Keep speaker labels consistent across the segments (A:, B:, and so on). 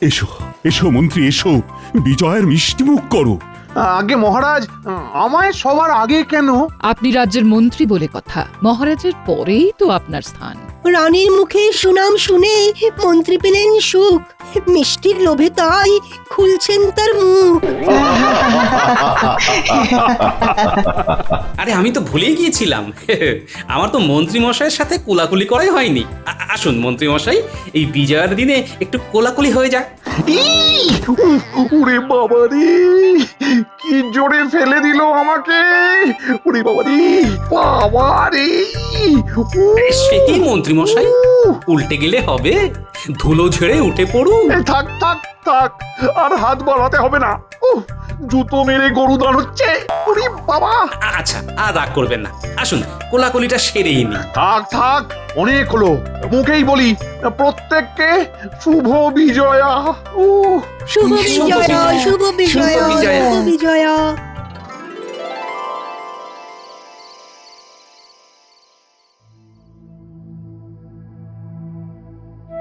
A: এসো এসো মন্ত্রী এসো, বিজয়ের মিষ্টি মুখ করো।
B: আগে মহারাজ, আমায় সবার আগে কেন?
C: আপনি রাজ্যের মন্ত্রী বলে কথা, মহারাজের পরেই তো আপনার স্থান।
D: রানীর মুখে সুনাম শুনে মন্ত্রী পেলেন সুখ, মিষ্টির লোভে তাই খুলছেন তার মুখ।
E: আরে আমি তো ভুলেই গিয়েছিলাম, আমার তো মন্ত্রী মশাইয়ের সাথে কোলাকুলি করাই হয়নি। আসুন মন্ত্রী মশাই, এই বিজয়ের দিনে একটু কোলাকুলি হয়ে যাক।
B: ওরে বাবা রে, কি জোরে ফেলে দিল আমাকে! ওরে বাবা রে, বাবা রে!
E: সে কি মন্ত্রী মশাই, উল্টে গেলে হবে? ধুলো ঝেড়ে উঠে পড়ুন।
B: থাক থাক থাক, আর হাত বাড়াতে হবে না। জুতো মেরে গরু দাঁড়াচ্ছে। ওরে বাবা!
E: আচ্ছা, আর রাগ করবেন না, আসুন কোলাকুলিটা সেরেই নি।
B: থাক থাক, অনেক হলো। মুখেই বলি, প্রত্যেককে শুভ বিজয়া।
D: শুভ বিজয়া, শুভ বিজয়া, শুভ বিজয়া।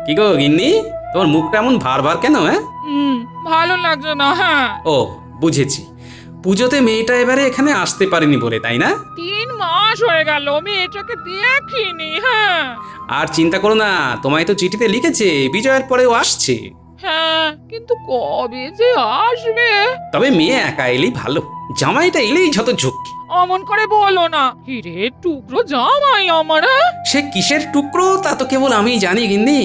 E: কি গো গিন্নি, তোমার মুখটা এমন ভার ভার কেন?
C: ভালো লাগছে না। হ্যাঁ,
E: ও বুঝেছি, পুজোতে মেয়েটা এবারে এখানে আসতে পারেনি বলে, তাই না?
C: 3 মাস হয়ে গেল মেয়েটাকে দেখিনি। হ্যাঁ
E: আর চিন্তা করো না, তোমায় তো চিঠিতে লিখেছে বিজয়ের পরেও আসছে।
C: হ্যাঁ, কিন্তু কবে যে আসবে?
E: তবে মেয়ে একা এলেই ভালো, জামাইটা এলেই যত ঝুঁকি।
C: অমন করে বলো না, হিরে টুকরো জামাই আমার।
E: সে কিসের টুকরো তা তো কেবল আমি জানি গিন্নি।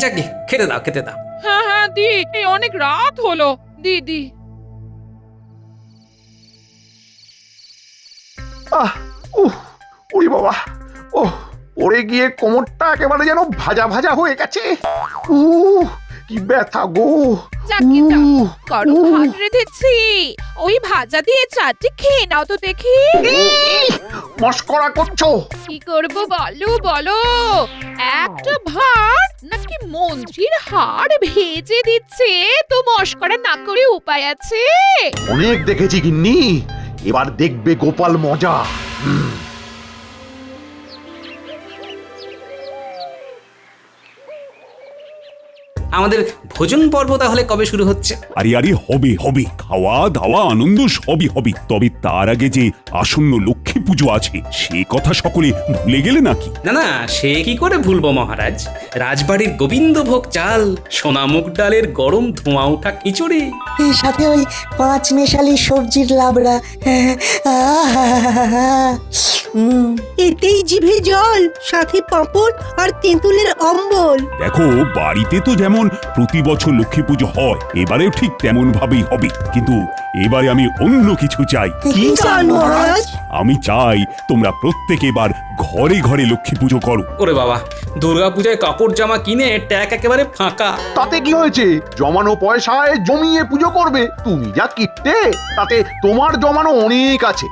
E: যাকে খেতে দাও, খেতে দাও।
C: হ্যাঁ হ্যাঁ দি, এই অনেক রাত হলো, দিদি।
B: ওরে বাবা, পড়ে গিয়ে কোমরটা একেবারে যেন ভাজা ভাজা হয়ে গেছে। কি ব্যথা গো!
C: গরম ভাত রেঁধেছি, ওই ভাজা দিয়ে চারটি খেয়ে নাও তো দেখি।
B: মস্করা করছো?
C: কি করবো বলো বলো, একটা ভাত নাকি মন্ত্রীর হাড় ভেজে দিচ্ছে, তো মস্করা না করে উপায় আছে?
B: অনেক দেখেছি গিন্নি, এবার দেখবে গোপাল মজা।
E: আমাদের ভোজন পর্ব তাহলে কবে শুরু হচ্ছে?
A: আরে আরে হবে হবে, খাওয়া দাওয়া আনন্দ সবই হবে, তবে তার আগে যে আসন্ন লক্ষ্মী পুজো আছে সে কথা সকলে ভুলে গেলে নাকি?
E: না না, সে কি করে ভুলবো মহারাজ, রাজবাড়ির গোবিন্দভোগ চাল, সোনামুগ ডালের গরম ধোঁয়া ওঠা খিচুড়ি,
F: সাথে ওই 5 মেশালি সবজির লাবড়া।
D: এতেই জিভে জল, সাথে পাঁপড় আর তেঁতুলের অম্বল।
A: দেখো, বাড়িতে তো যেমন প্রতি বছর লক্ষ্মী পুজো হয়, এবারেও ঠিক তেমন ভাবেই হবে, কিন্তু এবারে আমি অন্য কিছু চাই।
D: কি চান মহারাজ?
A: আমি চাই তোমরা প্রত্যেকে এবার ঘরে ঘরে লক্ষ্মী পুজো করো।
E: ওরে বাবা, দুর্গা পূজায় কাপড় জামা কিনে ট্যাগ একেবারে ফাঁকা।
B: তাতে কি হয়েছে? জমানো পয়সায় জমিয়ে পুজো করবে। তুমি যা কিপটে, তাতে তোমার জমানো অনেক আছে।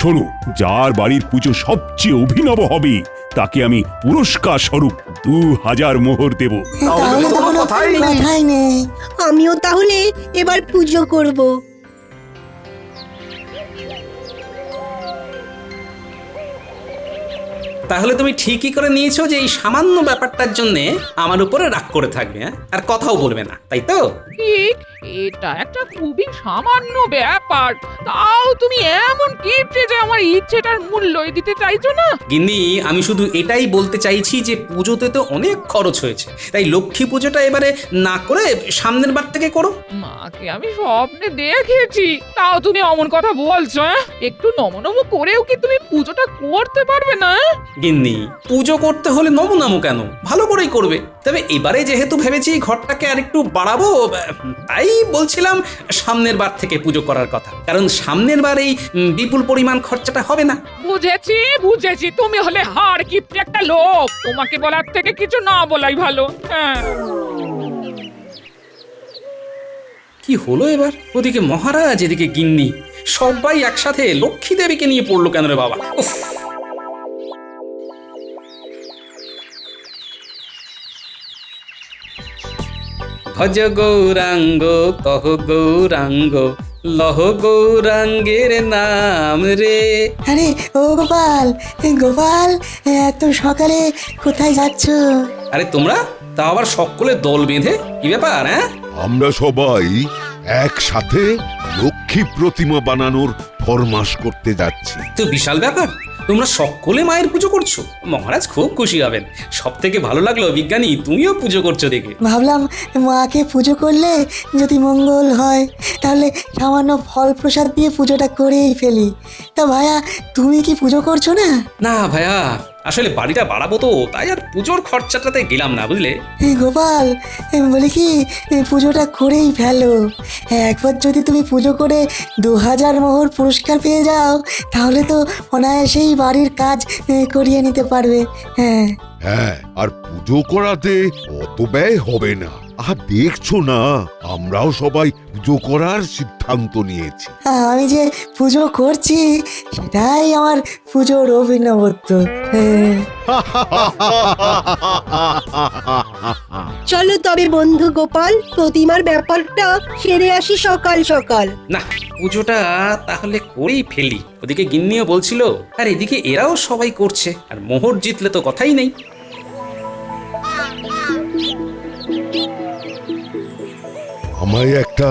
A: শোনো, যার বাড়ির পুজো সবচেয়ে অভিনব হবে তাকে আমি পুরস্কার স্বরূপ 2000 মোহর দেব।
F: তাহলে তো কোনো কথাই নেই।
D: আমিও তাহলে এবার পুজো করব।
E: তাহলে তুমি ঠিকই করে নিয়েছো যে এই সামান্য ব্যাপারটার জন্য আমার উপরে রাগ করে থাকবে, আর কথাও বলবে না, তাই তো?
C: ঠিক, এটা একটা খুবই সামান্য ব্যাপার, তাও তুমি এমন কিপটে যে আমার ইচ্ছেটার মূল্যই দিতে চাইছো না।
E: গিন্নি, আমি শুধু এটাই বলতে চাইছি যে পুজোতে তো অনেক খরচ হয়েছে, তাই লক্ষ্মী পুজোটা এবারে না করে সামনের বার থেকে করো।
C: মাকে আমি স্বপ্নে দেখেছি, তাও তুমি অমন কথা বলছো? একটু নমনম করেও কি তুমি পুজোটা করতে পারবে না?
E: গিন্নি, পুজো করতে হলে নমনামো কেন, ভালো করেই করবে। তবে এবারে যেহেতু ভেবেছি ঘরটাকে আর একটু বাড়াবো, তাই বলছিলাম সামনের বার থেকে পুজো করার কথা, কারণ সামনের বার এই বিপুল পরিমাণ খরচাটা হবে না।
C: বুঝেছি বুঝেছি, তুমি হলে হাড় কিপটে একটা লোক, তোমাকে বলার থেকে কিছু না বলাই ভালো। হ্যাঁ,
E: কি হলো এবার? ওদিকে মহারাজ, এদিকে গিন্নি, সবাই একসাথে লক্ষ্মী দেবীকে নিয়ে পড়লো কেন রে বাবা? উফ! ভজ গৌরাঙ্গ কহ গৌরাঙ্গ লহ গৌরাঙ্গের নাম রে।
F: আরে ও গোপাল, গোপাল, এত সকালে কোথায় যাচ্ছ?
E: আরে তোমরা তা আবার সকলে দল বেঁধে, কি ব্যাপার?
G: আমরা সবাই একসাথে লক্ষ্মী প্রতিমা বানানোর ফরমাশ করতে যাচ্ছি।
E: তো বিশাল ব্যাপার, তোমরা সকলে মায়ের পুজো করছো। মহারাজ খুব খুশি হবেন। সব থেকে ভালো লাগলো বিজ্ঞানী তুমিও পুজো করছো দেখে।
F: ভাবলাম মাকে পুজো করলে যদি মঙ্গল হয় তাহলে সামান্য ফল প্রসাদ দিয়ে পুজোটা করেই ফেলি। তা ভাইয়া তুমি কি পুজো করছো না?
E: না ভাইয়া, আসলে বাড়িটা বাড়াবো তো, তাই আর পুজোর খরচাটাতে গেলাম না, বুঝলে।
F: গোপাল বলি কি পুজোটা করেই ফেলো। একবার যদি তুমি পুজো করে 2000 মোহর পুরস্কার পেয়ে যাও তাহলে তো অনায়াসেই বাড়ির কাজ করিয়ে নিতে পারবে। হ্যাঁ
G: হ্যাঁ, আর পুজো করাতে অত ব্যয় হবে না। আর দেখছো না, আমরাও সবাই পুজো করার সিদ্ধান্ত নিয়েছি।
F: আমি যে পুজো করছি সেটাই আমার পুজোর অভিনবত্ব। হ্যাঁ
D: চলো তবে বন্ধু গোপাল, প্রতিমার ব্যাপারটা সেরে আসি সকাল সকাল।
E: না, পুজোটা তাহলে করেই ফেলি। ওদিকে গিন্নিও বলছিল, আর এদিকে এরাও সবাই করছে, আর মোহর জিতলে তো কথাই নেই।
G: আমায় একটা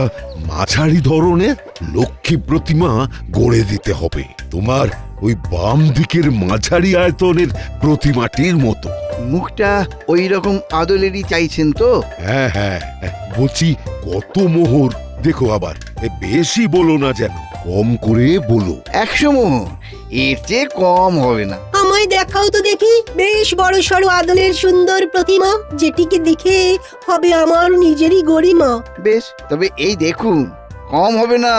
G: মাঝারি ধরনের লক্ষ্মী প্রতিমা গড়ে দিতে হবে, তোমার ওই বাম দিকের মাঝারি আয়তনের প্রতিমাটির মতো।
H: মুখটা ওই রকম আদলেরই চাইছেন তো?
G: হ্যাঁ হ্যাঁ, বলছি কত মোহর দেখো, আবার বেশি বলো না, যেন কম করে বলো।
H: 100 মোহর, এর চেয়ে কম হবে না।
D: আমায় দেখাও তো দেখি বেশ বড় সড়ো আদলের সুন্দর প্রতিমা, যেটিকে দেখে হবে আমার নিজেরই গরিমা।
H: বেশ, তবে এই দেখুন, কম হবে না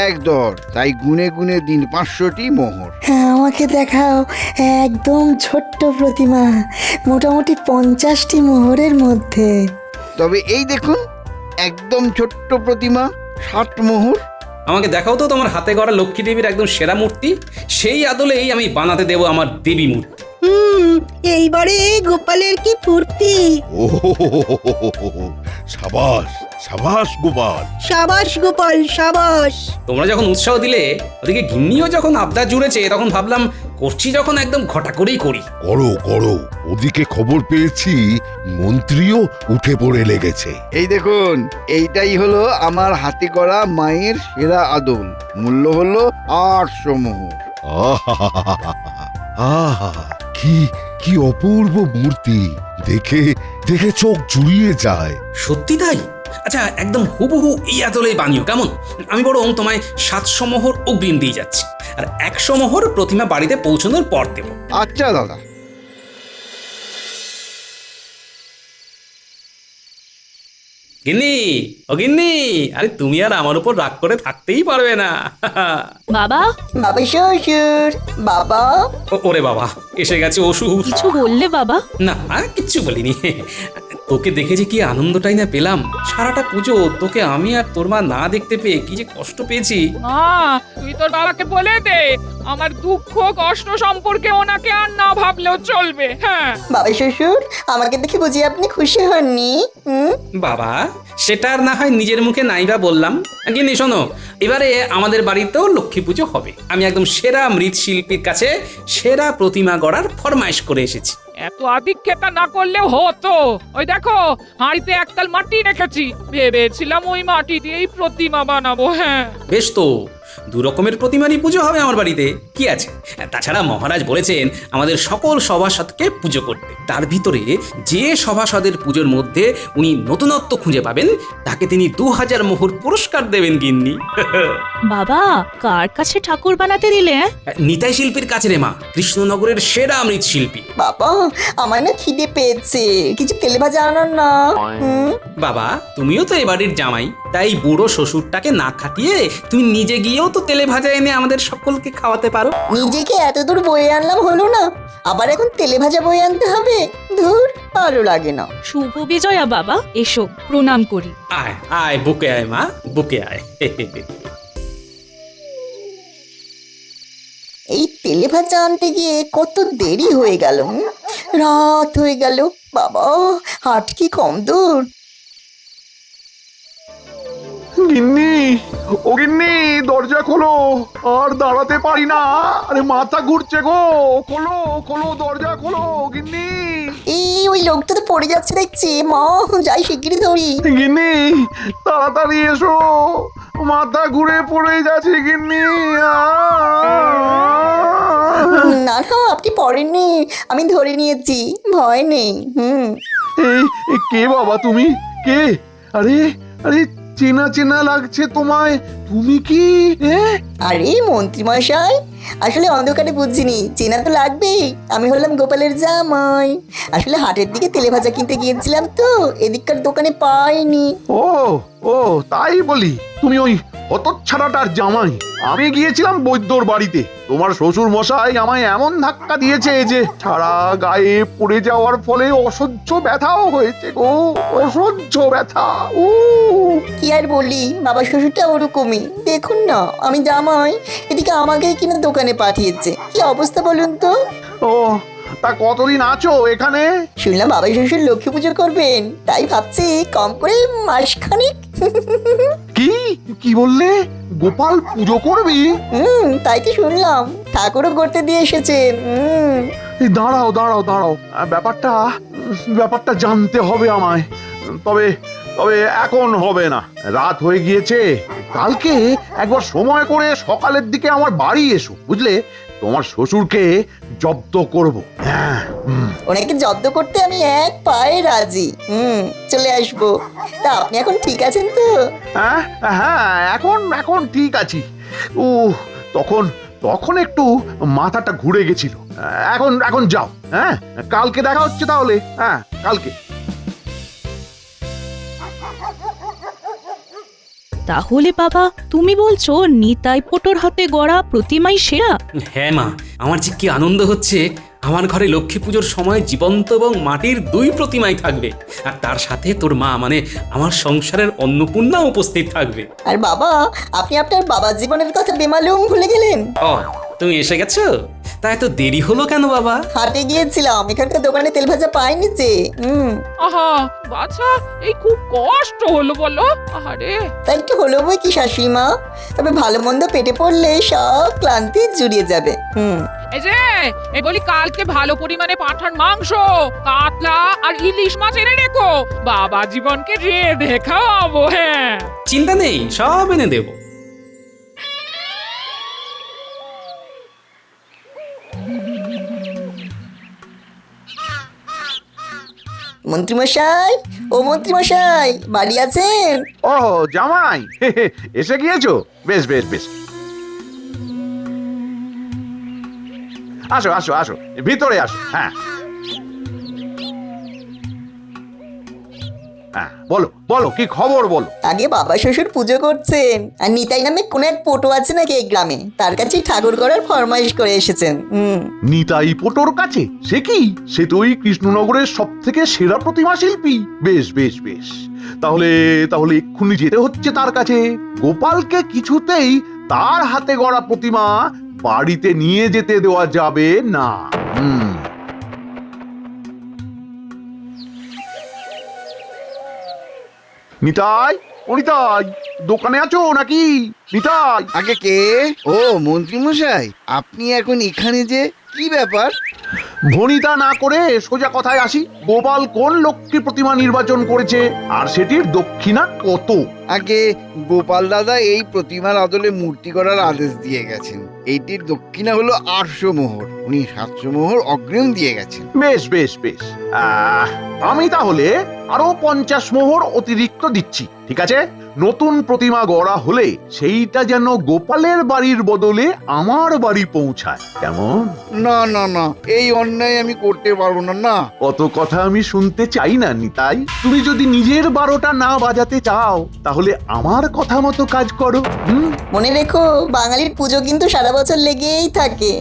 H: একদর, তাই গুনে গুনে দিন 500টি মোহর।
F: হ্যাঁ, আমাকে দেখাও একদম ছোট্ট প্রতিমা, মোটামুটি 50টি মোহরের মধ্যে।
H: তবে এই দেখুন, একদম ছোট্ট প্রতিমা, 60 মোহর।
E: আমাকে দেখাও তো তোমার হাতে গড়া লক্ষ্মী দেবীর একদম সেরা মূর্তি, সেই আদলেই আমি বানাতে দেবো আমার দেবী মূর্তি।
D: এইবারে গোপালের কি ফুর্তি।
G: ও সাবাস সাবাস গোপাল।
D: সাবাস গোপাল সাবাস।
E: তোমরা যখন উৎসাহ দিলে, ওদিকে গিন্নিও যখন আবদার জুড়েছে, তখন ভাবলাম করছি যখন একদম ঘটা করেই করি।
G: করো করো, ওদিকে খবর পেয়েছি মন্ত্রীও উঠে পড়ে লেগেছে।
H: এই দেখুন, এইটাই হলো আমার হাতে করা মায়ের সেরা আদল, মূল্য হলো 800 মোহর।
G: আহা আহা, কি কি অপূর্ব মূর্তি, দেখে দেখে চোখ জুড়িয়ে যায়।
E: সত্যি তাই? আচ্ছা, একদম হুবহু এই আদলেই বানিও, কেমন? আমি বরং তোমায় 700 মোহর অগ্রিম দিয়ে যাচ্ছি, আর 100 মোহর প্রতিমা বাড়িতে পৌঁছানোর পর দেবো।
H: আচ্ছা দাদা।
E: গিন্নি, ও গিন্নি, আরে তুমি আর আমার উপর রাগ করে থাকতেই পারবে না।
C: বাবা,
F: বাবা শ্বশুর, বাবা
E: ওরে বাবা, এসে গেছে ওষুধ।
C: কিছু বললে বাবা?
E: না, কিচ্ছু বলিনি। তোকে দেখে যে কি আনন্দটাই না পেলাম। সারাটা পুজো তোকে আমি আর তোর মা না দেখতে পেয়ে কি যে কষ্ট পেয়েছি।
C: তুই তোর বাবাকে বলে দে আমার দুঃখ কষ্ট সম্পর্কে ওনাকে আর না ভাবলেও চলবে। হ্যাঁ
F: বাবা শ্বশুর, আমাকে দেখে বুঝি আপনি খুশি হননি?
E: বাবা, সেটা আর না হয় নিজের মুখে নাইবা বললাম। গিন্নি শোনো, এবারে আমাদের বাড়িতেও লক্ষ্মী পুজো হবে। আমি একদম সেরা মৃৎশিল্পীর কাছে সেরা প্রতিমা গড়ার ফরমাইশ করে এসেছি।
C: এত আদিক্ষেতা না করলেও হতো। ওই দেখো, হাঁড়িতে একতাল মাটি রেখেছি, ভেবেছিলাম ওই মাটি দিয়েই প্রতিমা বানাবো। হ্যাঁ
E: বেশ তো, 2 রকমের প্রতিমারই পুজো হবে আমার বাড়িতে, কি আছে? তাছাড়া মহারাজ বলেছেন আমাদের সকল সভাসদকে পুজো করতে। তার ভিতরে যে সভাসদের পুজোর মধ্যে উনি নতুনত্ব খুঁজে পাবেন, তাকে তিনি 2000 মোহর পুরস্কার দেবেন। গিন্নি,
C: বাবা, কার কাছে ঠাকুর বানাতে দিলে?
E: নিতাই শিল্পীর কাছে রে মা, কৃষ্ণনগরের সেরা মৃৎশিল্পী।
F: বাবা, আমার না খিদে পেয়েছে, কিছু তেলে ভাজা আনার না।
E: বাবা, তুমিও তো এ বাড়ির জামাই, তাই বুড়ো শ্বশুরটাকে না খাটিয়ে তুমি নিজে গিয়েও তো তেলে ভাজা এনে আমাদের সকলকে খাওয়াতে পারো।
F: নিজেকে এত দূর বয়ে আনলাম হলো না, আবার এখন তেলে ভাজা বয়ে আনতে হবে? ধুর, ভালো লাগে না।
C: শুভ বিজয়া বাবা, এসো প্রণাম করি।
E: আয় আয়, বুকে আয় মা, বুকে আয়।
F: এই তেলে ভাজা আনতে গিয়ে কত দেরি হয়ে গেল, রাত হয়ে গেল। বাবা, হাট কি কম দূর?
B: গিন্নি, ও গিন্নি, দরজা খোলো, আর দাঁড়াতে পারি না, আরে মাথা ঘুরছে গো, খোলো খোলো, দরজা খোলো গিন্নি।
F: এই ওই লোকটা তো পড়ে যাচ্ছে দেখছি, মা যাই শিগগিরই ধরি।
B: গিন্নি, তাড়াতাড়ি এসো, মাথা ঘুরে পড়ে যাচ্ছে গিন্নি।
F: না না, আপনি পড়েননি, আমি ধরে নিয়েছি, ভয় নেই।
B: এই কে বাবা তুমি? কে? আরে আরে, চেনা চেনা লাগছে তোমায়, তুমি কি?
F: আরে মন্ত্রী মশাই, আসলে অন্ধকারে বুঝিনি, চেনা তো লাগবেই। আমি হলাম গোপালের জামাই। আসলে হাটের দিকে তেলে ভাজা কিনতে গিয়েছিলাম তো, এদিককার দোকানে পাইনি।
B: ও ও, তাই বলি, তুমি ওই হতচ্ছাড়াটার জামাই। আমি গিয়েছিলাম বৈদ্যর বাড়িতে, তোমার শ্বশুর মশাই আমায় এমন ধাক্কা দিয়েছে যে সারা গায়ে পড়ে যাওয়ার ফলে অসহ্য ব্যথাও হয়েছে গো, অসহ্য ব্যথা।
F: কি আর বলি, বাবা শ্বশুরটা ওরকমই। দেখুন না, আমি জামাই, এদিকে আমাকেই কিনা দোকানে পাঠিয়েছে। কি অবস্থা বলুন তো?
B: ও, তা কতদিন আছো এখানে?
F: শুনলাম বাবা শ্বশুর লক্ষ্মী পুজো করবেন, তাই ভাবছি কম করে মাসখানেক।
B: কি কি বললে? গোপাল পুজো করবি?
F: তাই কি শুনলাম, ঠাকুরও করতে দিয়ে এসেছেন।
B: এই দাঁড়াও দাঁড়াও দাঁড়াও, ব্যাপারটা জানতে হবে আমায়। তবে তবে এখন হবে না, রাত হয়ে গিয়েছে। কালকে একবার সময় করে সকালের দিকে আমার বাড়ি এসো, বুঝলে? তোমার শ্বশুরকে জব্দ করব। হ্যাঁ,
F: ওনাকে জব্দ করতে আমি এক পায়ে রাজি। চলে আসবো। তা আপনি এখন ঠিক আছেন তো?
B: হ্যাঁ হ্যাঁ, এখন এখন ঠিক আছি। ও, তখন তখন একটু মাথাটা ঘুরে গেছিল। এখন এখন যাও, হ্যাঁ, কালকে দেখা হচ্ছে তাহলে। হ্যাঁ, কালকে।
I: তাহলে বাবা, তুমি বলছো নিতাই পোটোর হাতে গড়া প্রতিমাই সেরা?
E: হ্যাঁ মা, আমার যে কি আনন্দ হচ্ছে। আমার ঘরে লক্ষ্মী পুজোর সময় জীবন্ত এবং মাটির 2 প্রতিমাই থাকবে, আর তার সাথে তোর মা মানে আমার সংসারের অন্নপূর্ণা উপস্থিত থাকবে।
F: আর বাবা, আপনি আপনার বাবার জীবনের কথা বেমালুম ভুলে গেলেন।
E: ও, তুমি এসে গেছো? তা এত দেরি হলো কেন বাবা?
F: হাটে গিয়েছিলাম, এখানকার দোকানে তেল ভাজা পাইনি যে।
C: আহা বাছা, এই খুব কষ্ট হলো বলো। আহারে,
F: তাই একটু হলো বই কি শাশুড়িমা, তবে ভালো মন্দ পেটে পড়লে সব ক্লান্তি জুড়িয়ে যাবে।
C: এই যে এই বলি, কালকে ভালো পরিমাণে পাঁঠার মাংস, কাতলা আর ইলিশ মাছ এনে রেখো, বাবা জীবনকে রেঁধে খাওয়াবো। হ্যাঁ,
E: চিন্তা নেই, সব এনে দেবো।
F: মন্ত্রীমশাই, ও মন্ত্রীমশাই, বাড়ি আছেন?
B: ও জামাই, এসে গিয়েছো? বেশ বেশ বেশ, আসো আসো আসো, ভিতরে আসো। হ্যাঁ হ্যাঁ, বলো বলো, কি খবর বলো।
F: আগে বাবা শ্বশুর পুজো করছেন, আর নিতাই নামে কোন এক পটো আছে নাকি এই গ্রামে, তার কাছে ঠাকুর করার ফরমাইশ করে এসেছেন।
B: নিতাই পোটোর কাছে? সে কি? সে তো ওই কৃষ্ণনগরের সব থেকে সেরা প্রতিমা শিল্পী। বেশ বেশ বেশ, তাহলে তাহলে এক্ষুনি যেতে হচ্ছে তার কাছে। গোপালকে কিছুতেই তার হাতে গড়া প্রতিমা বাড়িতে নিয়ে যেতে দেওয়া যাবে না। নিতাই, ও নিতাই, দোকানে আছো নাকি? নিতাই।
H: আগে কে? ও মন্ত্রী মশাই, আপনি এখন এখানে যে, কি ব্যাপার?
B: ভনিতা না করে সোজা কথায় আসি। গোপাল কোন লক্ষ্মী প্রতিমা নির্বাচন করেছে, আর সেটির দক্ষিণা কত?
H: আগে গোপাল দাদা এই প্রতিমার আদলে মূর্তি করার আদেশ দিয়ে গেছেন। এইটির দক্ষিণা হলো 800 মোহর, উনি 700 মোহর অগ্রিম দিয়ে গেছেন।
B: বেশ বেশ বেশ, আমি তাহলে আরো 50 মোহর অতিরিক্ত দিচ্ছি, ঠিক আছে? নতুন প্রতিমা গড়া হলে সেইটা যেন গোপালের বাড়ির বদলে আমার বাড়ি পৌঁছায়, কেমন?
H: না না না, এই অন্যায় আমি করতে পারবো না। না,
B: অত কথা আমি শুনতে চাই না নিতাই। তুমি যদি নিজের 12টা না বাজাতে চাও, তাহলে আমার কথা মতো কাজ করো।
F: মনে রেখো, বাঙালির পুজো কিন্তু সারা বছর লেগেই থাকে।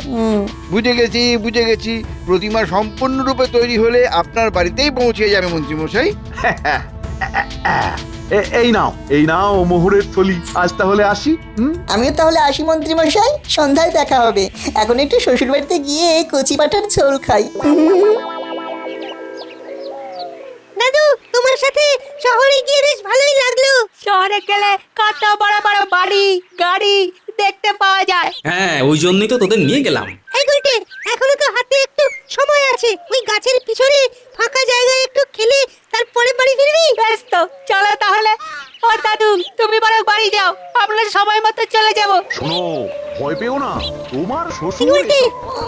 H: বুঝে গেছি বুঝে গেছি, প্রতিমা সম্পূর্ণরূপে তৈরি হলে আপনার বাড়িতেই পৌঁছে যাবে মন্ত্রী মশাই।
B: এই নাও মোহরের থলি। আজ তাহলে আসি।
F: আমিও তাহলে আসি মন্ত্রী মশাই, সন্ধ্যায় দেখা হবে। এখন একটু শ্বশুর বাড়িতে গিয়ে কচি পাঠার ঝোল খাই। দাদু, তোমার সাথে
D: শহরে গিয়ে বেশ ভালোই লাগলো।
J: শহরে গেলে কত বড় বড় বাড়ি গাড়ি দেখতে পাওয়া যায়।
E: হ্যাঁ, ওই জন্যই তো তোদের নিয়ে গেলাম।
D: এই গুলটে, এখনো তো হাতে একটু সময় আছে। ওই গাছের পিছনে ফাঁকা জায়গায় একটু খেলে তারপরে বাড়ি ফিরবি।
J: বেশ তো, চলো তাহলে। ও দাদু, তুমি বরং বাড়ি যাও, আমরা সময় মতো চলে যাব।
B: শোনো, ভয় পেও না, তোমার
D: এই
B: শ্বশুর
D: গুলটে,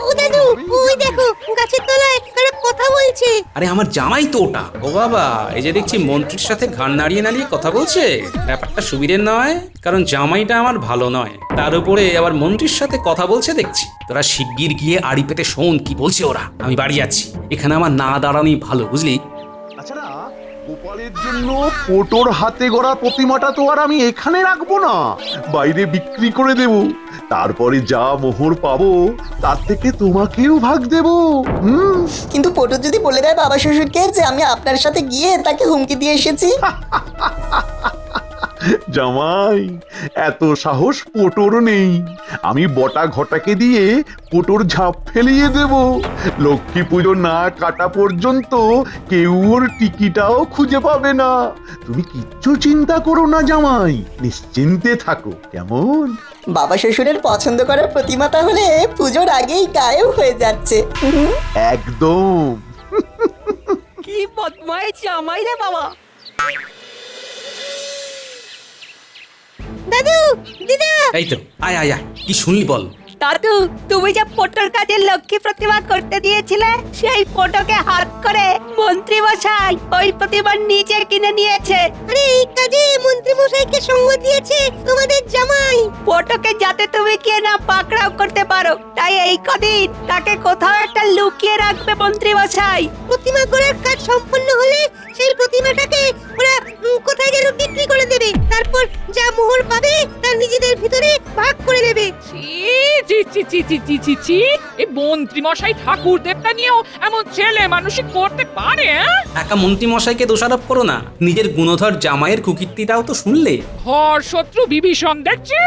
D: ও দাদু, ওই দেখো গাছের তলায় কারা কথা বলছে।
E: আরে আমার জামাই তো ওটা। ও বাবা, এই যে দেখছি মন্ত্রীর সাথে ঘাড় নাড়িয়ে নাড়িয়ে কথা বলছে। ব্যাপারটা সুবিধের নয়, কারণ জামাইটা আমার ভালো নয়, তার উপরে আবার মন্ত্রীর সাথে কথা বলছে দেখছি। তোরা শিগগির গিয়ে আড়ি পেতে শোন কি বলছে ওরা। আমি বাড়ি যাচ্ছি, এখানে আমার না দাঁড়ানোই ভালো, বুঝলি?
B: তাছাড়া গোপালের জন্য পোটোর হাতে গড়া প্রতিমাটা তো আর আমি এখানে রাখবো না, বাইরে বিক্রি করে দেব। তারপরে যা মোহর পাবো তার থেকে তোমাকেও ভাগ দেব।
F: কিন্তু পটু যদি বলে দেয় বাবা শ্বশুরকে যে আমি আপনার সাথে গিয়ে তাকে হুমকি দিয়ে এসেছি।
B: জামাই, এত সাহস পোটোর নেই। আমি বটা ঘটাকে দিয়ে পোটোর ঝাঁপ ফেলিয়ে দেব। লক্ষ্মী পুজো না কাটা পর্যন্ত কেউ ওর টিকিটাও খুঁজে পাবে না। তুমি কিচ্ছু চিন্তা করো না জামাই, নিশ্চিন্তে থাকো, কেমন?
F: বাবা শ্বশুরের পছন্দ করার প্রতিমা তাহলে পুজোর আগেই গায়েব হয়ে যাচ্ছে।
B: একদম।
J: কি বদমাইশ জামাই রে বাবা।
D: দাদু, দিদা,
E: এই তো, আয় আয় আয়, কি শুনলি বল।
J: দাদু, তুমি যে পটর কাজে লক্ষ্মী প্রতিমা করতে দিয়েছিলে, সেই পটকে হাত করে মন্ত্রী মশাই ওই প্রতিমা নিজে কিনে নিয়েছে।
D: আরে এই কাজে মন্ত্রী মশাইকে সঙ্গ দিয়েছে তোমাদের জামাই।
J: পটকে যাতে তুমি কে না পাকড়াও করতে পারো, তাই এই কদিন তাকে কোথাও একটা লুকিয়ে রাখবে মন্ত্রী মশাই।
D: প্রতিমা গড়ার কাজ সম্পন্ন হলে সেই প্রতিমাটাকে ওরা কোথায় যেন বিক্রি করে দেবে। তারপর যা মোহর পাবে তার নিজেদের ভিতরে ভাগ করে নেবে।
C: ছি ছি ছি ছি ছি ছি ছি ছি, এই মন্ত্রী মশাই ঠাকুর দেবতা নিয়েও এমন ছেলে মানুষই করতে পারে?
E: একা মন্ত্রী মশাইকে দোষারোপ করো না, নিজের গুণধর জামাইয়ের কুকীর্তিটাও তো শুনলে।
C: ঘর শত্রু বিভীষণ দেখছি।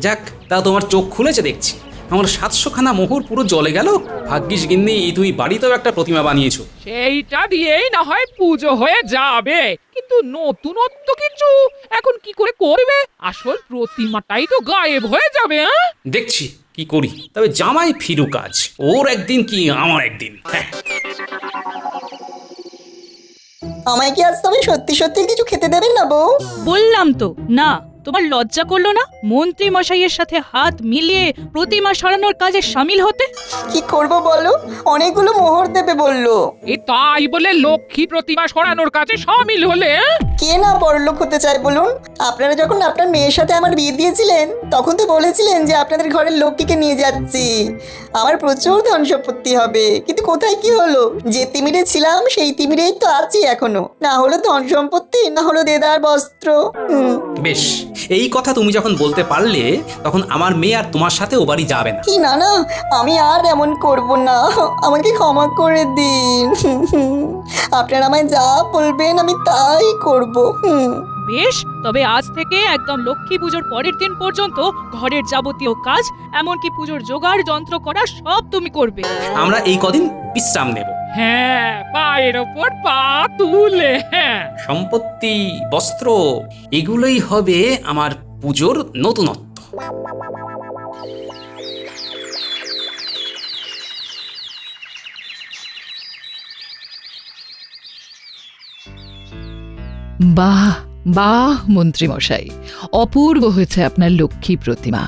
E: যাক, তা তোমার চোখ খুলেছে দেখছি। আমার 700খানা মোহর পুরো জলে গেল। ভাগ্যিস গিন্নি তুমি বাড়িতেও একটা প্রতিমা বানিয়েছো।
C: সেইটা দিয়েই না হয় পুজো হয়ে যাবে, কিন্তু নতুনত্ব কিছু এখন কি করে করবে? আসল প্রতিমাটাই তো গায়েব হয়ে যাবে।
E: দেখছি কি করি। তবে জামাই ফিরুক আজ, ওর একদিন কি আমার একদিন। হ্যাঁ,
F: আমায় কি আজ তবে সত্যি সত্যি কিছু খেতে দেবেন না বউ?
I: বললাম তো না। তোমার লজ্জা করলো না মন্ত্রী মশাইয়ের সাথে হাত মিলিয়ে প্রতিমা সরানোর কাজে সামিল হতে?
F: কি করব বলো, অনেকগুলো মোহর দেবে বললো।
C: এ তাই বলে লক্ষ্মী প্রতিমা সরানোর কাজে সামিল হলে?
F: কে না বড়লোক হতে চায় বলুন? আপনারা যখন আপনার মেয়ের সাথে আমার বিয়ে দিয়েছিলেন তখন তো বলেছিলেন যে আপনাদের ঘরের লক্ষ্মীকে নিয়ে যাচ্ছি, আমার প্রচুর ধন সম্পত্তি হবে। কিন্তু কোথায় কি হলো? যে তিমিরে ছিলাম সেই তিমিরেই তো আছি এখনো। না হলো ধন সম্পত্তি, না হলো দেদার বস্ত্র।
E: বেশ, এই কথা তুমি যখন বলতে পারলে তখন আমার মেয়ে আর তোমার সাথে ও বাড়ি যাবে না।
F: কি না না, আমি আর এমন করব না, আমাকে ক্ষমা করে দিন। আপনারা আমায় যা বলবেন আমি তাই করব।
I: বেশ, তবে আজ থেকে একদম লক্ষ্মী পুজোর পরের দিন পর্যন্ত ঘরের যাবতীয় কাজ, এমনকি পুজোর জোগাড় যন্ত্র করা সব তুমি করবে।
E: আমরা এই কদিন বিশ্রাম নেব।
C: হ্যাঁ, পায়ের ওপর পা তুলে। হ্যাঁ,
E: সম্পত্তি, বস্ত্র, এগুলোই হবে আমার পুজোর নতুনত্ব।
K: বাহ বাহ মন্ত্রী মশাই, অপূর্ব হয়েছে আপনার লক্ষ্মী প্রতিমা।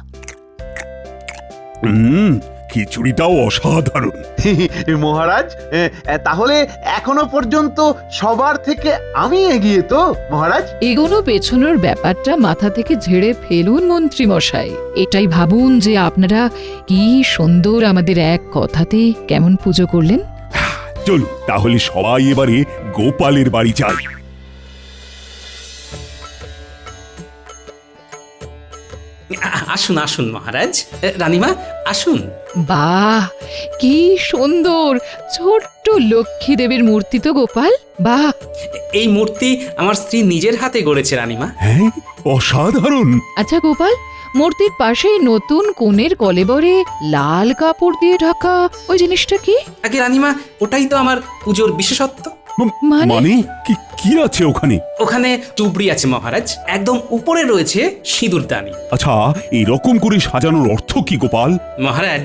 A: খিচুড়িটাও অসাধারণ।
B: মহারাজ, তাহলে এখনো পর্যন্ত সবার থেকে আমি এগিয়ে তো মহারাজ?
K: এগোনো পেছনোর ব্যাপারটা মাথা থেকে ঝেড়ে ফেলুন মন্ত্রী মশাই। এটাই ভাবুন যে আপনারা কি সুন্দর আমাদের এক কথাতেই কেমন পুজো করলেন।
A: চলুন তাহলে সবাই এবারে গোপালের বাড়ি যাই।
E: আসুন আসুন মহারাজ, রানীমা আসুন।
K: বাহ, কি সুন্দর ছোট্ট লক্ষ্মী দেবীর মূর্তি তো গোপাল। বাহ,
E: এই মূর্তি আমার স্ত্রী নিজের হাতে গড়েছে রানীমা।
A: হ্যাঁ, অসাধারণ।
K: আচ্ছা গোপাল, মূর্তির পাশে নতুন কোণের কলেবরে লাল কাপড় দিয়ে ঢাকা ওই জিনিসটা কি?
E: আগে রানীমা, ওটাই তো আমার পুজোর বিশেষত্ব।
K: মানে?
A: মানে কি কি আছে ওখানে?
E: ওখানে চুবড়ি আছে মহারাজ, একদম উপরে রয়েছে সিঁদুরদানি।
A: আচ্ছা, এরকম করে সাজানোর অর্থ কি গোপাল?
E: মহারাজ,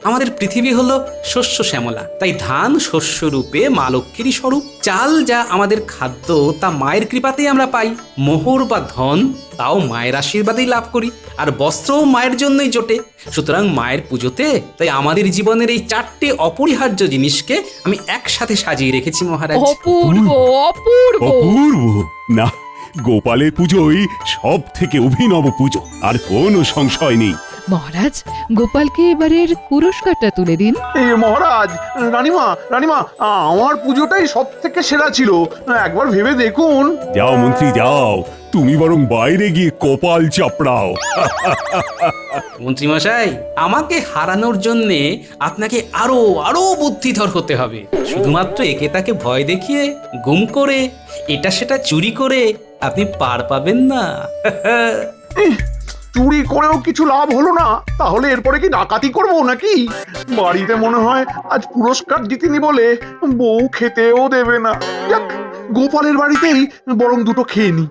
E: আমাদের পৃথিবী হলো শস্য শ্যামলা, তাই ধান শস্য রূপে মা লক্ষ্মীরই স্বরূপ। চাল যা আমাদের খাদ্য, তা মায়ের কৃপাতেই আমরা পাই। মোহর বা ধন, তাও মায়ের আশীর্বাদেই লাভ করি। আর বস্ত্রও মায়ের জন্যই জোটে। সুতরাং মায়ের পুজোতে তাই আমাদের জীবনের এই 4টে অপরিহার্য জিনিসকে আমি একসাথে সাজিয়ে রেখেছি মহারাজ।
C: অপূর্ব অপূর্ব
A: অপূর্ব! না, গোপালের পুজোই সব থেকে অভিনব পুজো, আর কোনো সংশয় নেই।
K: মহারাজ, গোপালকে এবারের পুরস্কারটা তুলে দিন।
B: এই মহারাজ, রানীমা রানীমা, আমার পুজোটাই সব থেকে সেরা ছিল, একবার ভেবে দেখুন।
A: যাও মন্ত্রী যাও, তুমি বরং বাইরে গিয়ে কপাল চাপড়াও।
E: মন্ত্রীমশাই, আমাকে হারানোর জন্যে আপনাকে আরো আরো বুদ্ধিধর হতে হবে। শুধুমাত্র একে তাকে ভয় দেখিয়ে, গুম করে, এটা সেটা চুরি করে আপনি পার পাবেন না।
B: চুরি করেও কিছু লাভ হলো না, তাহলে এরপরে কি ডাকাতি করবো নাকি? বাড়িতে মনে হয় আজ পুরস্কার জিতিনি বলে বউ খেতেও দেবে না। যাক, গোপালের বাড়িতেই বরং দুটো খেয়ে নি।